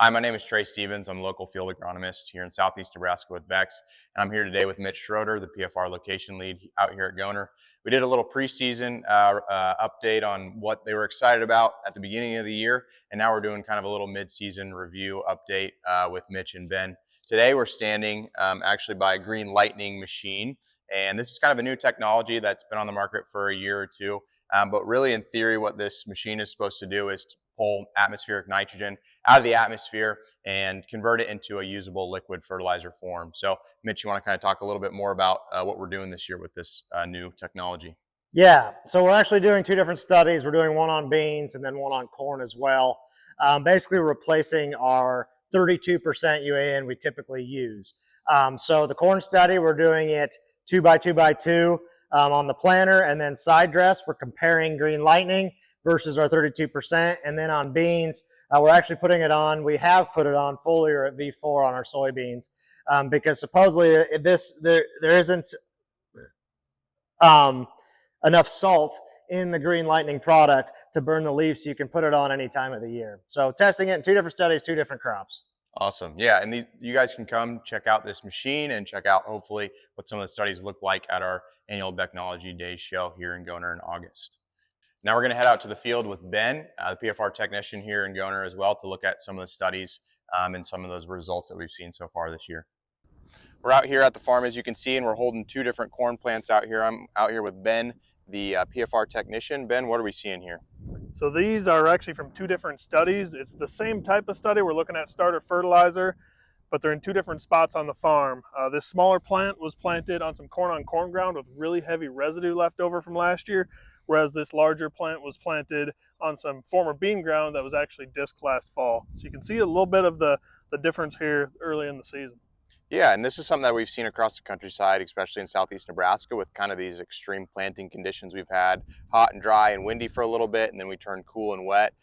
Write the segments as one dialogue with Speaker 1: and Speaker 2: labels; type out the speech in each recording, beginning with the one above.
Speaker 1: Hi, my name is Trey Stephens. I'm a local field agronomist here in southeast Nebraska with Beck's. And I'm here today with Mitch Schroeder, the PFR location lead out here at Goehner. We did a little preseason update on what they were excited about at the beginning of the year, and now we're doing kind of a little mid-season review update with Mitch and Ben. Today we're standing actually by a Green Lightning machine, and this is kind of a new technology that's been on the market for a year or two. But really, in theory, what this machine is supposed to do is to pull atmospheric nitrogen out of the atmosphere and convert it into a usable liquid fertilizer form. So, Mitch, you want to kind of talk a little bit more about what we're doing this year with this new technology?
Speaker 2: Yeah, so we're actually doing two different studies. We're doing one on beans and then one on corn as well. Basically replacing our 32% UAN we typically use. So the corn study, we're doing it 2x2x2 on the planter, and then side dress, we're comparing Green Lightning versus our 32%. And then on beans, we're actually putting it on, we have put it on foliar at V4 on our soybeans because supposedly there isn't enough salt in the Green Lightning product to burn the leaves, so you can put it on any time of the year. So testing it in two different studies, two different crops.
Speaker 1: Awesome. Yeah, and you guys can come check out this machine and check out hopefully what some of the studies look like at our annual Technology Days show here in Goehner in August. Now we're going to head out to the field with Ben, the PFR technician here in Goehner as well, to look at some of the studies and some of those results that we've seen so far this year. We're out here at the farm, as you can see, and we're holding two different corn plants out here. I'm out here with Ben, the PFR technician. Ben, what are we seeing here?
Speaker 3: So these are actually from two different studies. It's the same type of study. We're looking at starter fertilizer, but they're in two different spots on the farm. This smaller plant was planted on some corn ground with really heavy residue left over from last year, whereas this larger plant was planted on some former bean ground that was actually disked last fall. So you can see a little bit of the difference here early in the season.
Speaker 1: Yeah, and this is something that we've seen across the countryside, especially in southeast Nebraska, with kind of these extreme planting conditions we've had, hot and dry and windy for a little bit, and then we turned cool and wet.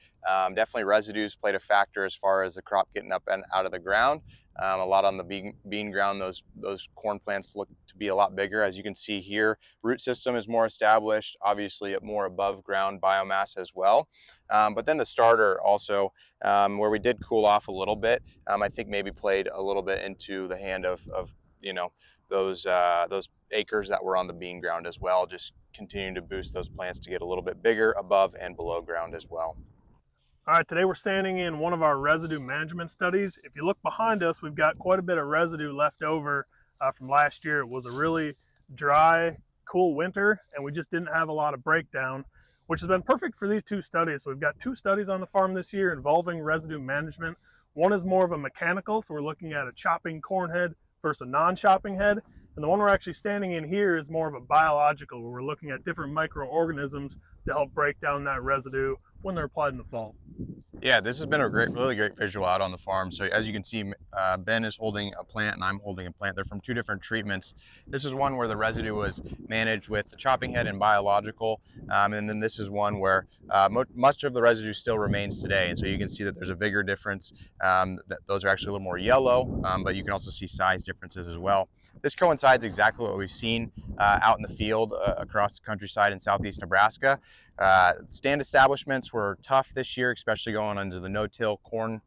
Speaker 1: Definitely residues played a factor as far as the crop getting up and out of the ground. A lot on the bean ground, those corn plants look to be a lot bigger. As you can see here, root system is more established, obviously at more above ground biomass as well. But then the starter also, where we did cool off a little bit, I think maybe played a little bit into the hand of those acres that were on the bean ground as well, just continuing to boost those plants to get a little bit bigger above and below ground as well.
Speaker 3: All right, today we're standing in one of our residue management studies. If you look behind us, we've got quite a bit of residue left over from last year. It was a really dry, cool winter, and we just didn't have a lot of breakdown, which has been perfect for these two studies. So we've got two studies on the farm this year involving residue management. One is more of a mechanical, so we're looking at a chopping corn head versus a non-chopping head. And the one we're actually standing in here is more of a biological, where we're looking at different microorganisms to help break down that residue when they're applied in the fall.
Speaker 1: Yeah, this has been a really great visual out on the farm. So as you can see, Ben is holding a plant and I'm holding a plant. They're from two different treatments. This is one where the residue was managed with the chopping head and biological. And then this is one where much of the residue still remains today. And so you can see that there's a bigger difference. That those are actually a little more yellow, but you can also see size differences as well. This coincides exactly what we've seen out in the field across the countryside in southeast Nebraska. Stand establishments were tough this year, especially going into the no-till corn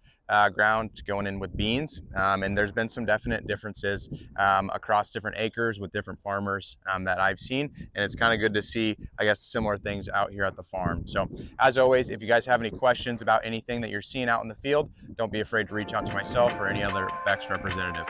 Speaker 1: ground, going in with beans. And there's been some definite differences across different acres with different farmers that I've seen. And it's kind of good to see, I guess, similar things out here at the farm. So as always, if you guys have any questions about anything that you're seeing out in the field, don't be afraid to reach out to myself or any other Beck's representative.